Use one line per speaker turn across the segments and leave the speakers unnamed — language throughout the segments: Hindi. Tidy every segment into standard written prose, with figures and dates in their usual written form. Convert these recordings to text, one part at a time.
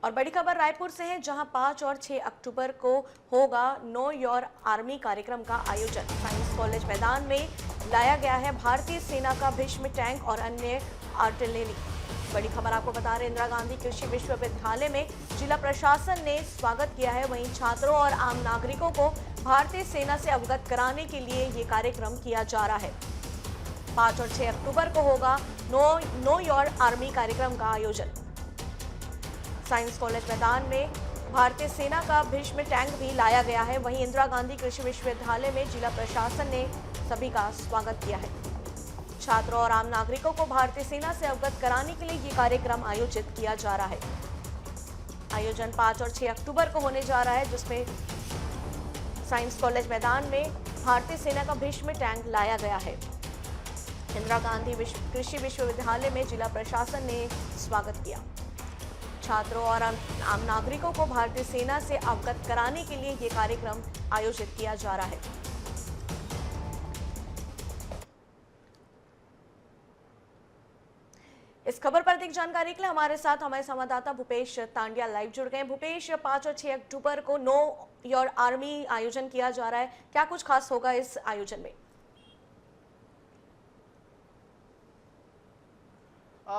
और बड़ी खबर रायपुर से है, जहां 5 और 6 अक्टूबर को होगा नो योर आर्मी कार्यक्रम का आयोजन। साइंस कॉलेज मैदान में लाया गया है भारतीय सेना का भीष्म टैंक और अन्य आर्टिलरी। बड़ी खबर आपको बता रहे, इंदिरा गांधी कृषि विश्वविद्यालय में जिला प्रशासन ने स्वागत किया है। वहीं छात्रों और आम नागरिकों को भारतीय सेना से अवगत कराने के लिए ये कार्यक्रम किया जा रहा है। 5 और 6 अक्टूबर को होगा नो योर आर्मी कार्यक्रम का आयोजन। साइंस कॉलेज मैदान में भारतीय सेना का भीष्म टैंक भी लाया गया है। वहीं इंदिरा गांधी कृषि विश्वविद्यालय में जिला प्रशासन ने सभी का स्वागत किया है। छात्रों और आम नागरिकों को भारतीय सेना से अवगत कराने के लिए ये कार्यक्रम आयोजित किया जा रहा है। आयोजन 5 और 6 अक्टूबर को होने जा रहा है, जिसमें साइंस कॉलेज मैदान में भारतीय सेना का भीष्म टैंक लाया गया है। इंदिरा गांधी कृषि विश्वविद्यालय में जिला प्रशासन ने स्वागत किया। छात्रों और आम नागरिकों को भारतीय सेना से अवगत कराने के लिए ये कार्यक्रम आयोजित किया जा रहा है। इस खबर पर अधिक जानकारी के लिए हमारे साथ हमारे संवाददाता भूपेश तांडिया लाइव जुड़ गए। भूपेश, 5 और 6 अक्टूबर को नो योर आर्मी आयोजन किया जा रहा है, क्या कुछ खास होगा इस आयोजन में?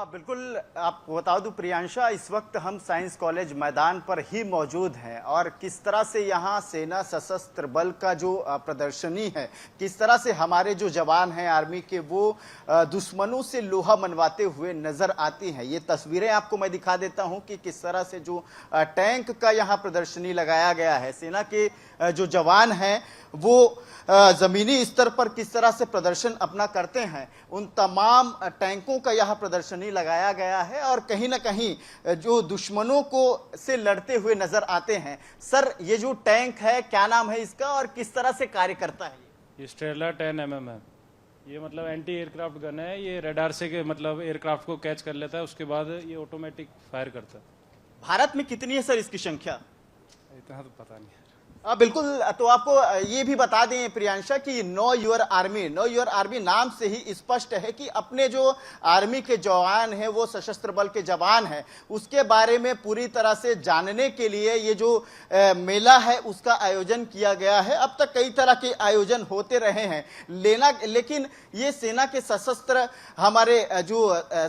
बिल्कुल, आपको बता दूं प्रियांशा, इस वक्त हम साइंस कॉलेज मैदान पर ही मौजूद हैं और किस तरह से यहाँ सेना सशस्त्र बल का जो प्रदर्शनी है, किस तरह से हमारे जो जवान हैं आर्मी के, वो दुश्मनों से लोहा मनवाते हुए नजर आती हैं। ये तस्वीरें आपको मैं दिखा देता हूँ कि किस तरह से जो टैंक का यहाँ प्रदर्शनी लगाया गया है। सेना के जो जवान हैं वो जमीनी स्तर पर किस तरह से प्रदर्शन अपना करते हैं, उन तमाम टैंकों का यह प्रदर्शनी लगाया गया है और कहीं ना कहीं जो दुश्मनों को से लड़ते हुए नजर आते हैं। सर, ये जो टैंक है, क्या नाम है इसका और किस तरह से कार्य करता है?
ये स्ट्रेला 10mm है। ये मतलब एंटी एयरक्राफ्ट गन है। ये रडार से मतलब एयरक्राफ्ट को कैच कर लेता है, उसके बाद ये ऑटोमेटिक फायर करता है।
भारत में कितनी है सर इसकी संख्या?
इतना तो पता नहीं है।
बिल्कुल, तो आपको ये भी बता दें प्रियांशा कि नो योर आर्मी नाम से ही स्पष्ट है कि अपने जो आर्मी के जवान हैं, वो सशस्त्र बल के जवान हैं, उसके बारे में पूरी तरह से जानने के लिए ये जो मेला है उसका आयोजन किया गया है। अब तक कई तरह के आयोजन होते रहे हैं लेकिन ये सेना के सशस्त्र हमारे जो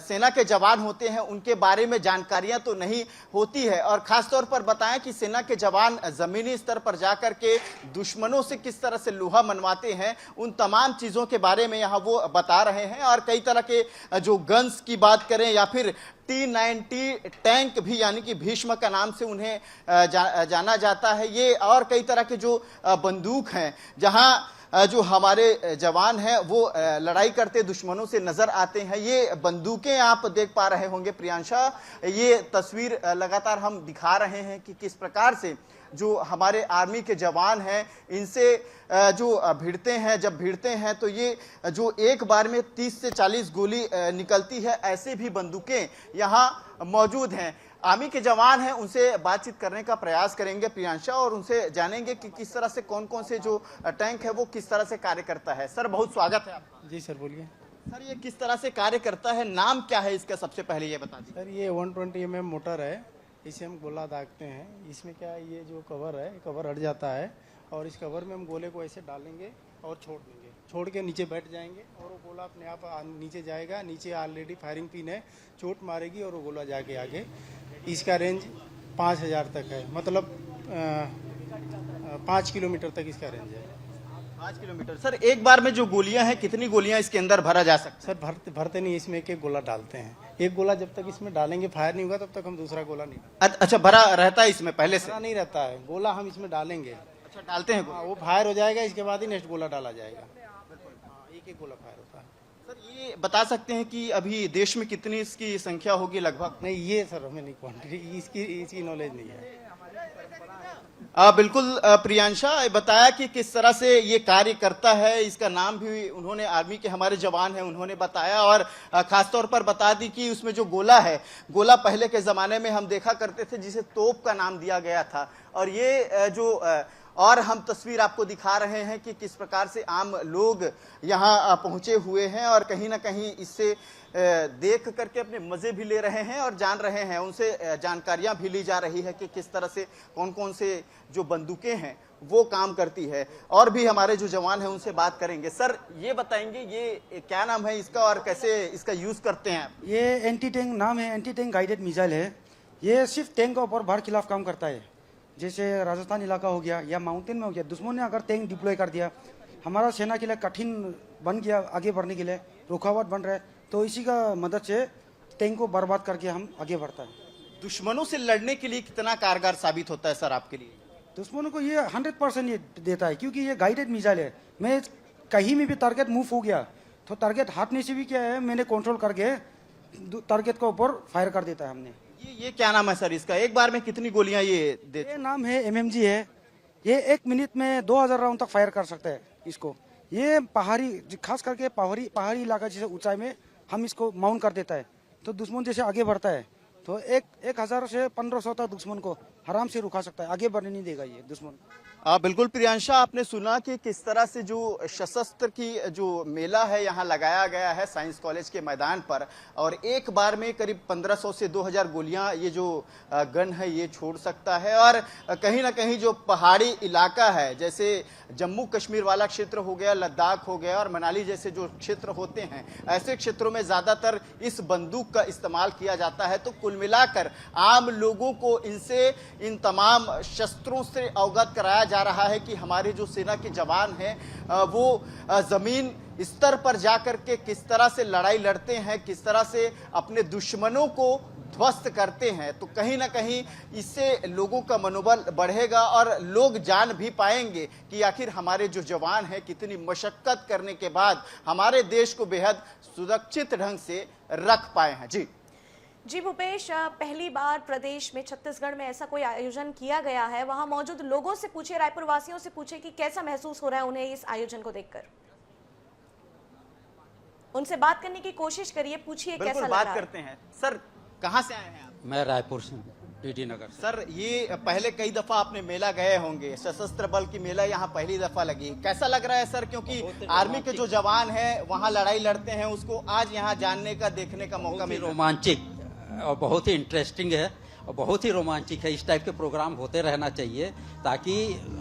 सेना के जवान होते हैं उनके बारे में जानकारियां तो नहीं होती है। और खासतौर पर बताएं कि सेना के जवान जमीनी स्तर पर जाकर के दुश्मनों से किस तरह से लोहा मनवाते हैं, उन तमाम चीजों के बारे में यहाँ वो बता रहे हैं। और कई तरह के जो गन्स की बात करें या फिर T-90 टैंक भी, यानी कि भीष्म का नाम से उन्हें जाना जाता है, ये और कई तरह के जो बंदूक हैं, जहां जो हमारे जवान हैं वो लड़ाई करते दुश्मनों से नजर आते हैं। ये बंदूकें आप देख पा रहे होंगे प्रियांशा, ये तस्वीर लगातार हम दिखा रहे हैं कि किस प्रकार से जो हमारे आर्मी के जवान हैं इनसे जो भिड़ते हैं तो ये जो एक बार में 30 से 40 गोली निकलती है, ऐसे भी बंदूकें यहाँ मौजूद हैं। आर्मी के जवान हैं, उनसे बातचीत करने का प्रयास करेंगे प्रियांशा और उनसे जानेंगे कि किस तरह से कौन कौन से जो टैंक है वो किस तरह से कार्य करता है। सर, बहुत स्वागत है आपका।
जी सर, बोलिए।
सर, ये किस तरह से कार्य करता है, नाम क्या है इसका, सबसे पहले ये बता दीजिए।
सर, ये 120 mm मोटर है, इसे हम गोला दागते हैं। इसमें क्या है, ये जो कवर है, कवर हट जाता है और इस कवर में हम गोले को ऐसे डालेंगे और छोड़ देंगे, छोड़ के नीचे बैठ जाएंगे और वो गोला अपने आप नीचे जाएगा। नीचे ऑलरेडी फायरिंग पिन है, चोट मारेगी और वो गोला जाके आगे। इसका रेंज 5000 तक है, मतलब 5 किलोमीटर तक इसका रेंज है।
5 किलोमीटर। सर, एक बार में जो गोलियां हैं, कितनी गोलियां इसके अंदर भरा जा सकता है?
सर, भरते नहीं, इसमें एक गोला डालते हैं। एक गोला जब तक इसमें डालेंगे फायर नहीं होगा तब तक हम दूसरा गोला नहीं।
अच्छा, भरा रहता है इसमें पहले से?
नहीं रहता है, गोला हम इसमें डालेंगे।
अच्छा, डालते हैं
वो फायर हो जाएगा, इसके बाद ही नेक्स्ट गोला डाला जाएगा। एक गोला फायर होता है।
सर, ये बता सकते हैं कि अभी देश में कितनी इसकी संख्या होगी लगभग?
नहीं, ये सर हमें नहीं, क्वांटिटी इसकी नॉलेज नहीं है।
बिल्कुल प्रियांशा, बताया कि किस तरह से ये कार्य करता है, इसका नाम भी उन्होंने, आर्मी के हमारे जवान हैं उन्होंने बताया। और खासतौर पर बता दी कि उसमें जो गोला है, गोला पहले के जमाने में हम देखा करते थे जिसे तोप का नाम दिया गया था। और ये जो और हम तस्वीर आपको दिखा रहे हैं कि किस प्रकार से आम लोग यहाँ पहुंचे हुए हैं और कहीं ना कहीं इससे देख करके अपने मजे भी ले रहे हैं और जान रहे हैं, उनसे जानकारियां भी ली जा रही है कि किस तरह से कौन कौन से जो बंदूकें हैं वो काम करती है। और भी हमारे जो जवान हैं उनसे बात करेंगे। सर, ये बताएंगे ये क्या नाम है इसका और कैसे इसका यूज करते हैं आप?
ये एंटी टैंक नाम है, एंटी टैंक गाइडेड मिसाइल है। ये सिर्फ टैंक के ऊपर बाहर खिलाफ काम करता है। जैसे राजस्थान इलाका हो गया या माउंटेन में हो गया, दुश्मन ने अगर टैंक डिप्लॉय कर दिया, हमारा सेना के लिए कठिन बन गया आगे बढ़ने के लिए, रुकावट बन रहा है, तो इसी का मदद से टैंक को बर्बाद करके हम आगे बढ़ता है।
दुश्मनों से लड़ने के लिए कितना कारगर साबित होता है सर आपके लिए?
दुश्मनों को ये 100% ये देता है, क्योंकि ये गाइडेड मिसाइल है। मैं कहीं में भी टारगेट मूव हो गया तो टारगेट हटने से भी क्या है, मैंने कंट्रोल करके टारगेट के ऊपर फायर कर देता है हमने।
ये क्या नाम है सर इसका? एक बार में कितनी गोलियां ये देते?
ये नाम है MMG है। ये 1 मिनट में 2000 राउंड तक फायर कर सकता है इसको। ये पहाड़ी, खास करके पहाड़ी इलाका जैसे ऊंचाई में हम इसको माउंट कर देता है, तो दुश्मन जैसे आगे बढ़ता है तो 1000 से 1500 तक दुश्मन को आराम से रुका सकता है, आगे बढ़ने नहीं देगा ये दुश्मन।
बिल्कुल प्रियांशा, आपने सुना कि किस तरह से जो सशस्त्र की जो मेला है यहाँ लगाया गया है साइंस कॉलेज के मैदान पर, और एक बार में करीब 1500 से 2000 गोलियां ये जो गन है ये छोड़ सकता है। और कहीं ना कहीं जो पहाड़ी इलाका है, जैसे जम्मू कश्मीर वाला क्षेत्र हो गया, लद्दाख हो गया और मनाली जैसे जो क्षेत्र होते हैं, ऐसे क्षेत्रों में ज्यादातर इस बंदूक का इस्तेमाल किया जाता है। तो कुल मिलाकर आम लोगों को इन तमाम शस्त्रों से अवगत कराया जा रहा है कि हमारे जो सेना के जवान हैं वो जमीन स्तर पर जाकर के किस तरह से लड़ाई लड़ते हैं, किस तरह से अपने दुश्मनों को ध्वस्त करते हैं। तो कहीं ना कहीं इससे लोगों का मनोबल बढ़ेगा और लोग जान भी पाएंगे कि आखिर हमारे जो जवान हैं कितनी मशक्कत करने के बाद हमारे देश को बेहद सुरक्षित ढंग से रख पाए हैं।
जी भूपेश, पहली बार प्रदेश में छत्तीसगढ़ में ऐसा कोई आयोजन किया गया है। वहां मौजूद लोगों से पूछे, रायपुर वासियों से पूछे कि कैसा महसूस हो रहा है उन्हें इस आयोजन को देखकर। उनसे बात करने की कोशिश करिए, पूछिए कैसा लग रहा है।
बात करते हैं। सर, कहां से आए हैं आप?
मैं रायपुर से, DD नगर से।
सर, ये पहले कई दफा आपने मेला गए होंगे, सशस्त्र बल की मेला यहाँ पहली दफा लगी, कैसा लग रहा है सर? क्योंकि आर्मी के जो जवान हैं वहाँ लड़ाई लड़ते हैं, उसको आज यहाँ जानने का, देखने का मौका मिला।
रोमांचिक और बहुत ही इंटरेस्टिंग है और बहुत ही रोमांचिक है। इस टाइप के प्रोग्राम होते रहना चाहिए ताकि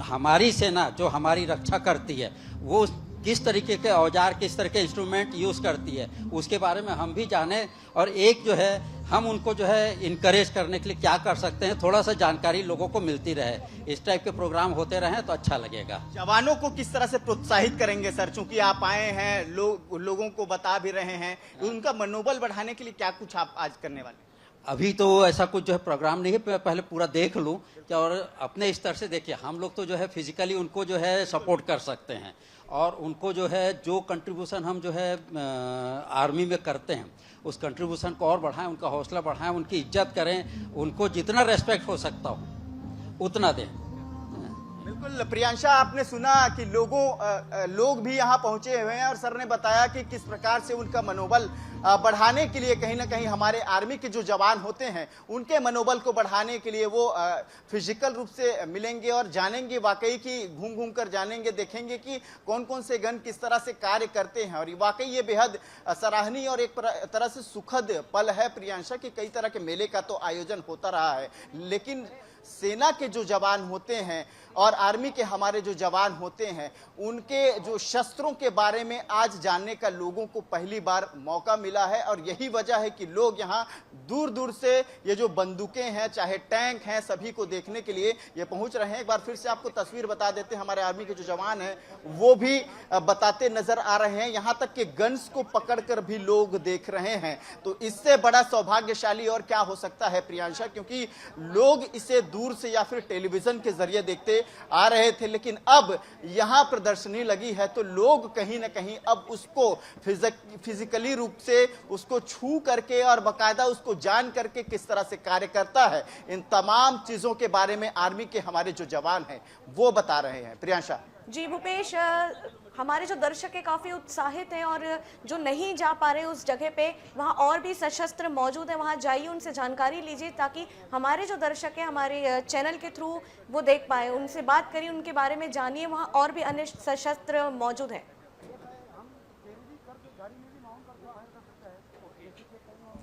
हमारी सेना जो हमारी रक्षा करती है वो किस तरीके के औजार, किस तरह के इंस्ट्रूमेंट यूज़ करती है, उसके बारे में हम भी जाने। और एक जो है हम उनको जो है इनकरेज करने के लिए क्या कर सकते हैं, थोड़ा सा जानकारी लोगों को मिलती रहे। इस टाइप के प्रोग्राम होते रहें तो अच्छा लगेगा।
जवानों को किस तरह से प्रोत्साहित करेंगे सर? चूंकि आप आए हैं, लोगों को बता भी रहे हैं, उनका मनोबल बढ़ाने के लिए क्या कुछ आप आज करने वाले?
अभी तो ऐसा कुछ जो है प्रोग्राम नहीं है, पहले पूरा देख लूं क्या, और अपने स्तर से देखिए हम लोग तो जो है फिजिकली उनको जो है सपोर्ट कर सकते हैं और उनको जो है जो कंट्रीब्यूशन हम जो है आर्मी में करते हैं उस कंट्रीब्यूशन को और बढ़ाएं, उनका हौसला बढ़ाएं, उनकी इज्जत करें, उनको जितना रेस्पेक्ट हो सकता हो उतना दें।
बिल्कुल प्रियांशा, आपने सुना कि लोग भी यहाँ पहुंचे हुए हैं और सर ने बताया कि किस प्रकार से उनका मनोबल बढ़ाने के लिए कहीं ना कहीं हमारे आर्मी के जो जवान होते हैं उनके मनोबल को बढ़ाने के लिए वो फिजिकल रूप से मिलेंगे और जानेंगे, वाकई की घूम घूम कर जानेंगे, देखेंगे कि कौन कौन से गन किस तरह से कार्य करते हैं। और वाकई ये बेहद सराहनीय और एक तरह से सुखद पल है प्रियांशा कि कई तरह के मेले का तो आयोजन होता रहा है, लेकिन सेना के जो जवान होते हैं और आर्मी के हमारे जो जवान होते हैं उनके जो शस्त्रों के बारे में आज जानने का लोगों को पहली बार मौका मिला है। और यही वजह है कि लोग यहाँ दूर दूर से ये जो बंदूकें हैं, चाहे टैंक हैं, सभी को देखने के लिए ये पहुंच रहे हैं। एक बार फिर से आपको तस्वीर बता देते हैं, हमारे आर्मी के जो जवान हैं वो भी बताते नजर आ रहे हैं, यहाँ तक कि गन्स को पकड़कर भी लोग देख रहे हैं। तो इससे बड़ा सौभाग्यशाली और क्या हो सकता है प्रियांशा, क्योंकि लोग इसे दूर से या फिर टेलीविजन के जरिए देखते आ रहे थे, लेकिन अब यहां प्रदर्शनी लगी है तो लोग कहीं ना कहीं अब उसको फिजिकली रूप से उसको छू करके और बाकायदा उसको जान करके किस तरह से कार्य करता है, इन तमाम चीजों के बारे में आर्मी के हमारे जो जवान हैं वो बता रहे हैं। प्रियांशा
जी भूपेश, हमारे जो दर्शक है काफ़ी उत्साहित हैं और जो नहीं जा पा रहे उस जगह पे, वहाँ और भी सशस्त्र मौजूद है, वहाँ जाइए, उनसे जानकारी लीजिए ताकि हमारे जो दर्शक हैं हमारे चैनल के थ्रू वो देख पाए। उनसे बात करिए, उनके बारे में जानिए, वहाँ और भी अन्य सशस्त्र मौजूद हैं।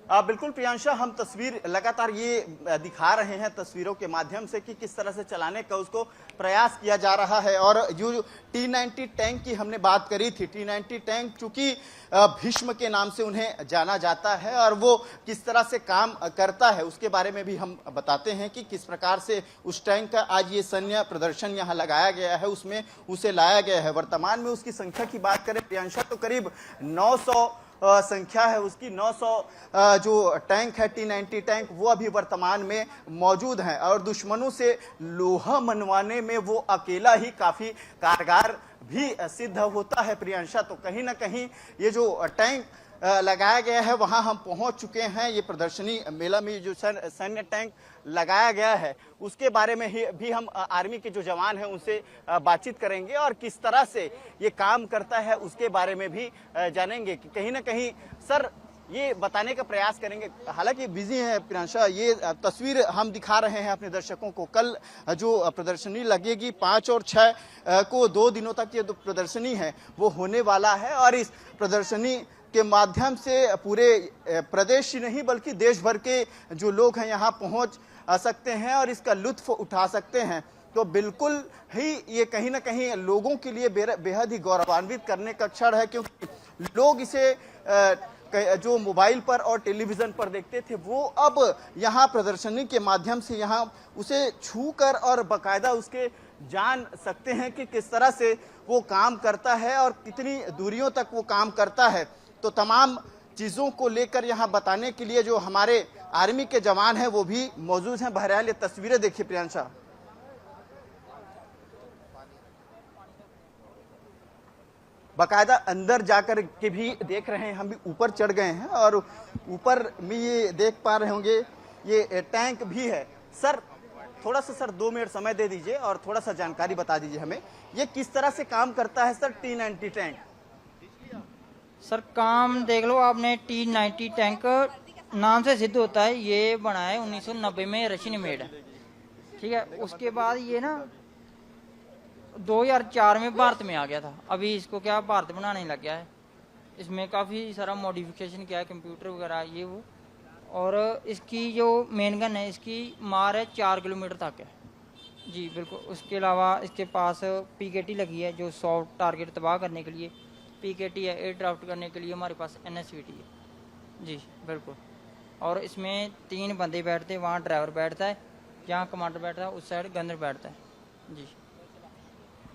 बिल्कुल प्रियांशा, हम तस्वीर लगातार ये दिखा रहे हैं तस्वीरों के माध्यम से कि किस तरह से चलाने का उसको प्रयास किया जा रहा है। और जो T90 टैंक की हमने बात करी थी, T90 टैंक चूंकि भीष्म के नाम से उन्हें जाना जाता है और वो किस तरह से काम करता है उसके बारे में भी हम बताते हैं कि किस प्रकार से उस टैंक का आज ये सैन्य प्रदर्शन यहाँ लगाया गया है, उसमें उसे लाया गया है। वर्तमान में उसकी संख्या की बात करें प्रियांशा तो करीब 900 संख्या है उसकी। 900 जो टैंक है T90 टैंक वो अभी वर्तमान में मौजूद हैं और दुश्मनों से लोहा मनवाने में वो अकेला ही काफी कारगर भी सिद्ध होता है प्रियांशा। तो कहीं ना कहीं ये जो टैंक लगाया गया है वहां हम पहुंच चुके हैं। ये प्रदर्शनी मेला में जो सैन्य टैंक लगाया गया है उसके बारे में भी हम आर्मी के जो जवान हैं उनसे बातचीत करेंगे और किस तरह से ये काम करता है उसके बारे में भी जानेंगे कि कहीं ना कहीं सर ये बताने का प्रयास करेंगे। हालांकि बिजी है प्रियांशा, ये तस्वीर हम दिखा रहे हैं अपने दर्शकों को। कल जो प्रदर्शनी लगेगी 5 और 6 को 2 दिनों तक ये प्रदर्शनी है वो होने वाला है और इस प्रदर्शनी के माध्यम से पूरे प्रदेश ही नहीं बल्कि देश भर के जो लोग हैं यहाँ पहुँच सकते हैं और इसका लुत्फ उठा सकते हैं। तो बिल्कुल ही ये कहीं ना कहीं लोगों के लिए बेहद ही गौरवान्वित करने का क्षण है, क्योंकि लोग इसे जो मोबाइल पर और टेलीविजन पर देखते थे वो अब यहाँ प्रदर्शनी के माध्यम से यहाँ उसे छूकर और बकायदा उसके जान सकते हैं कि किस तरह से वो काम करता है और कितनी दूरियों तक वो काम करता है। तो तमाम चीज़ों को लेकर यहाँ बताने के लिए जो हमारे आर्मी के जवान हैं वो भी मौजूद हैं। बहरहाल ये तस्वीरें देखिए प्रियांशा, बाकायदा अंदर जाकर के भी देख रहे हैं। हम भी ऊपर चढ़ गए हैं और ऊपर में ये देख पा रहे होंगे ये टैंक भी है। सर थोड़ा सा 2 मिनट समय दे दीजिए और थोड़ा सा जानकारी बता दीजिए हमें, ये किस तरह से काम करता है सर T90 टैंक?
सर काम देख लो आपने, T90 टैंक नाम से सिद्ध होता है। ये बना है 1990 में, रशियन मेड है, ठीक है। उसके बाद ये ना 2004 में भारत में आ गया था। अभी इसको क्या भारत बनाने लग गया है। इसमें काफ़ी सारा मॉडिफिकेशन किया है, कंप्यूटर वगैरह ये वो। और इसकी जो मेन गन है इसकी मार है 4 किलोमीटर तक है जी, बिल्कुल। उसके अलावा इसके पास PKT लगी है जो सॉफ्ट टारगेट तबाह करने के लिए, PKT है एयर ड्राफ्ट करने के लिए हमारे पास NSVT है जी, बिल्कुल। और इसमें 3 बंदे बैठते हैं, वहाँ ड्राइवर बैठता है, जहाँ कमांडर बैठता है उस साइड गनर बैठता है जी।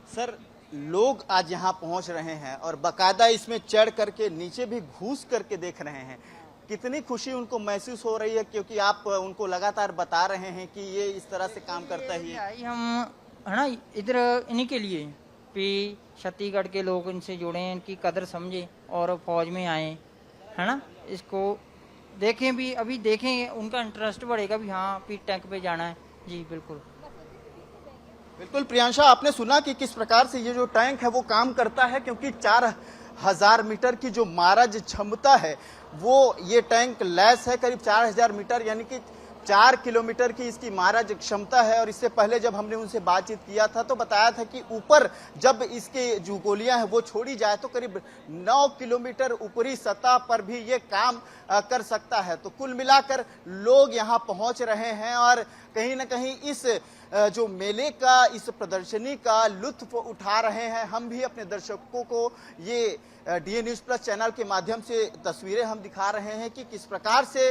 सर लोग आज यहाँ पहुँच रहे हैं और बाकायदा इसमें चढ़ करके नीचे भी घुस करके देख रहे हैं। कितनी खुशी उनको महसूस हो रही है, क्योंकि आप उनको लगातार बता रहे हैं कि ये इस तरह से काम करता है।
हम है ना इधर इन्हीं के लिए भी छत्तीसगढ़ के लोग इनसे जुड़े हैं, इनकी कदर समझें और फौज में आए, है ना। इसको देखें भी, अभी देखें उनका इंटरेस्ट बढ़ेगा भी, हाँ भी टैंक पे जाना है जी, बिल्कुल।
बिल्कुल प्रियांशा, आपने सुना कि किस प्रकार से ये जो टैंक है वो काम करता है, क्योंकि 4000 मीटर की जो मारज क्षमता है वो ये टैंक लैस है। करीब 4000 मीटर यानी कि 4 किलोमीटर की इसकी मारज क्षमता है। और इससे पहले जब हमने उनसे बातचीत किया था तो बताया था कि ऊपर जब इसके जो गोलियां हैं वो छोड़ी जाए तो करीब 9 किलोमीटर ऊपरी सतह पर भी ये काम कर सकता है। तो कुल मिलाकर लोग यहाँ पहुँच रहे हैं और कहीं ना कहीं इस जो मेले का, इस प्रदर्शनी का लुत्फ उठा रहे हैं। हम भी अपने दर्शकों को ये DA न्यूज़ प्लस चैनल के माध्यम से तस्वीरें हम दिखा रहे हैं कि किस प्रकार से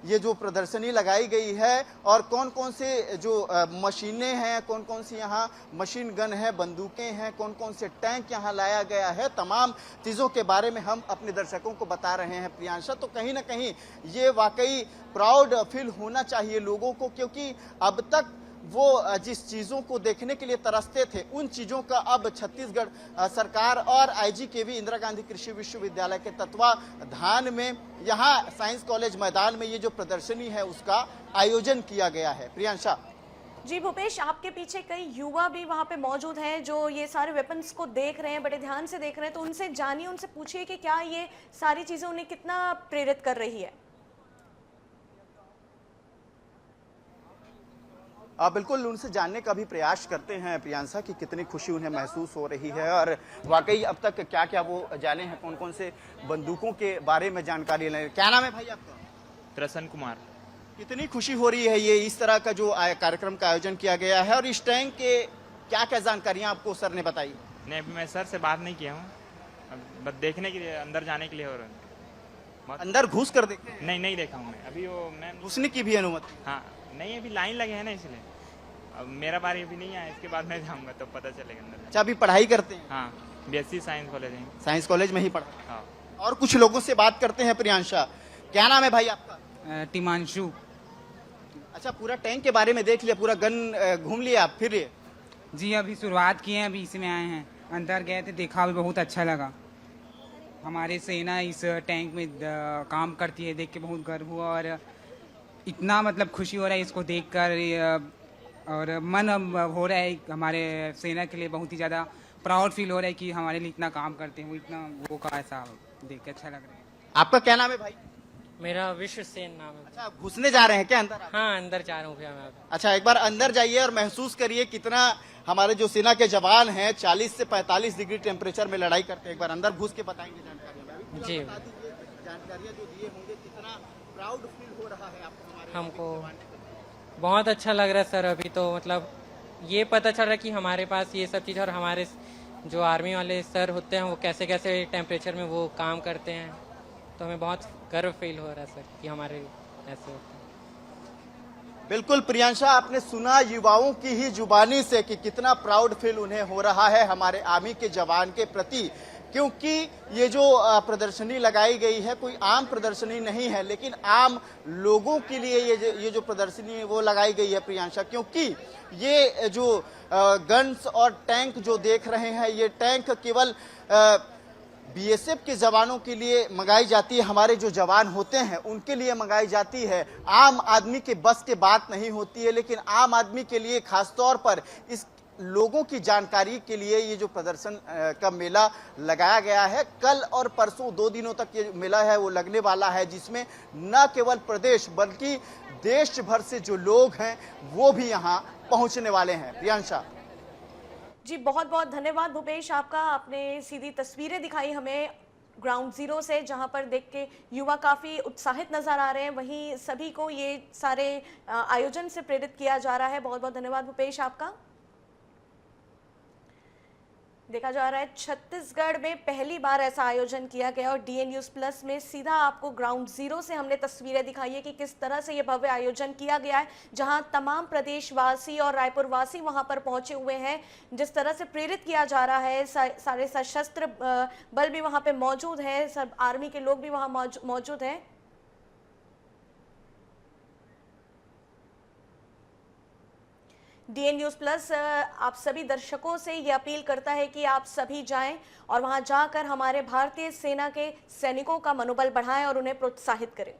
ये जो प्रदर्शनी लगाई गई है और कौन कौन से जो मशीनें हैं, कौन कौन सी यहाँ मशीन गन है, बंदूकें हैं, कौन कौन से टैंक यहाँ लाया गया है, तमाम चीज़ों के बारे में हम अपने दर्शकों को बता रहे हैं प्रियांशा। तो कहीं ना कहीं ये वाकई प्राउड फील होना चाहिए लोगों को, क्योंकि अब तक वो जिस चीज़ों को देखने के लिए तरसते थे उन चीज़ों का अब छत्तीसगढ़ सरकार और IGKV इंदिरा गांधी कृषि विश्वविद्यालय के तत्वाधान में यहाँ साइंस कॉलेज मैदान में ये जो प्रदर्शनी है उसका आयोजन किया गया है। प्रियांशा।
जी भूपेश, आपके पीछे कई युवा भी वहाँ पे मौजूद हैं जो ये सारे वेपन्स को देख रहे हैं, बड़े ध्यान से देख रहे हैं, तो उनसे जानिए, उनसे पूछिए कि क्या ये सारी चीज़ें उन्हें कितना प्रेरित कर रही है।
बिल्कुल उनसे जानने का भी प्रयास करते हैं प्रियांशा कि कितनी खुशी उन्हें महसूस हो रही है और वाकई अब तक क्या क्या वो जाने हैं, कौन कौन से बंदूकों के बारे में जानकारी लें। क्या नाम है भाई आपका?
प्रसन्न कुमार।
कितनी खुशी हो रही है ये इस तरह का जो कार्यक्रम का आयोजन किया गया है और इस टैंक के क्या क्या जानकारियां आपको सर ने बताई?
नहीं, अभी मैं सर से बात नहीं किया हूँ, बस देखने के लिए, अंदर जाने के लिए हो रहा है।
अंदर घुस कर देखे?
नहीं देखा हूँ मैं अभी, वो मैं
घुसने की भी अनुमति?
हाँ नहीं, अभी लाइन लगे हैं ना, इसलिए अब मेरा बारी अभी नहीं आया, इसके बाद मैं जाऊँगा तो पता चलेगा अंदर।
अच्छा, अभी पढ़ाई करते हैं?
हाँ, BSc साइंस कॉलेज है।
साइंस कॉलेज में ही पढ़ा?
हाँ।
और कुछ लोगों से बात करते हैं प्रियांशा। क्या नाम है भाई आपका?
टिमांशु।
अच्छा, पूरा टैंक के बारे में देख लिया, पूरा गन घूम लिया आप, फिर?
जी अभी शुरुआत किए हैं, अभी इसमें आए हैं, अंदर गए थे, देखा भी बहुत अच्छा लगा। हमारे सेना इस टैंक में काम करती है, देख के बहुत गर्व हुआ और इतना मतलब खुशी हो रहा है इसको देखकर, और मन हो रहा है हमारे सेना के लिए, बहुत ही ज़्यादा प्राउड फील हो रहा है कि हमारे लिए इतना काम करते हैं, वो इतना वो का ऐसा देख के अच्छा लग रहा है।
आपका क्या नाम है भाई?
मेरा विश्व सेन नाम है।
अच्छा, घुसने जा रहे हैं क्या अंदर?
हाँ, अंदर जा रहा हूँ भैया मैं।
अच्छा, एक बार अंदर जाइए और महसूस करिए कितना हमारे जो सेना के जवान हैं 40 से 45 डिग्री टेम्परेचर में लड़ाई करते हैं। एक बार अंदर घुस के बताएंगे जानकारियाँ।
जी,
जानकारियाँ जो दिए होंगे, कितना प्राउड फील हो रहा है आपको? हमारे
हमको बहुत अच्छा लग रहा है सर। अभी तो मतलब ये पता चल रहा है कि हमारे पास ये सब चीज़, और हमारे जो आर्मी वाले सर होते हैं वो कैसे कैसे टेम्परेचर में वो काम करते हैं, तो हमें बहुत गर्व फील हो रहा है सर कि हमारे ऐसे होते हैं।
बिल्कुल प्रियांशा, आपने सुना युवाओं की ही जुबानी से कि कितना प्राउड फील उन्हें हो रहा है हमारे आर्मी के जवान के प्रति, क्योंकि ये जो प्रदर्शनी लगाई गई है कोई आम प्रदर्शनी नहीं है, लेकिन आम लोगों के लिए ये जो प्रदर्शनी है वो लगाई गई है प्रियांशा, क्योंकि ये जो गन्स और टैंक जो देख रहे हैं, ये टैंक केवल BSF के जवानों के लिए मंगाई जाती है, हमारे जो जवान होते हैं उनके लिए मंगाई जाती है। आम आदमी के बस के बात नहीं होती है, लेकिन आम आदमी के लिए खासतौर पर इस लोगों की जानकारी के लिए ये जो प्रदर्शन का मेला लगाया गया है, कल और परसों 2 दिनों तक ये मेला है वो लगने वाला है, जिसमें न केवल प्रदेश बल्कि देश भर से जो लोग हैं वो भी यहाँ पहुंचने वाले हैं। प्रियांशा
जी, बहुत बहुत धन्यवाद भूपेश आपका। आपने सीधी तस्वीरें दिखाई हमें ग्राउंड जीरो से, जहां पर देख के युवा काफ़ी उत्साहित नज़र आ रहे हैं, वहीं सभी को ये सारे आयोजन से प्रेरित किया जा रहा है। बहुत बहुत धन्यवाद भूपेश आपका। देखा जा रहा है छत्तीसगढ़ में पहली बार ऐसा आयोजन किया गया और DN News Plus में सीधा आपको ग्राउंड जीरो से हमने तस्वीरें दिखाई है कि किस तरह से ये भव्य आयोजन किया गया है, जहां तमाम प्रदेशवासी और रायपुर वासी वहां पर पहुंचे हुए हैं। जिस तरह से प्रेरित किया जा रहा है, सारे सशस्त्र बल भी वहां पे मौजूद है, सब आर्मी के लोग भी वहां मौजूद हैं। DN News Plus आप सभी दर्शकों से ये अपील करता है कि आप सभी जाएं और वहां जाकर हमारे भारतीय सेना के सैनिकों का मनोबल बढ़ाएं और उन्हें प्रोत्साहित करें।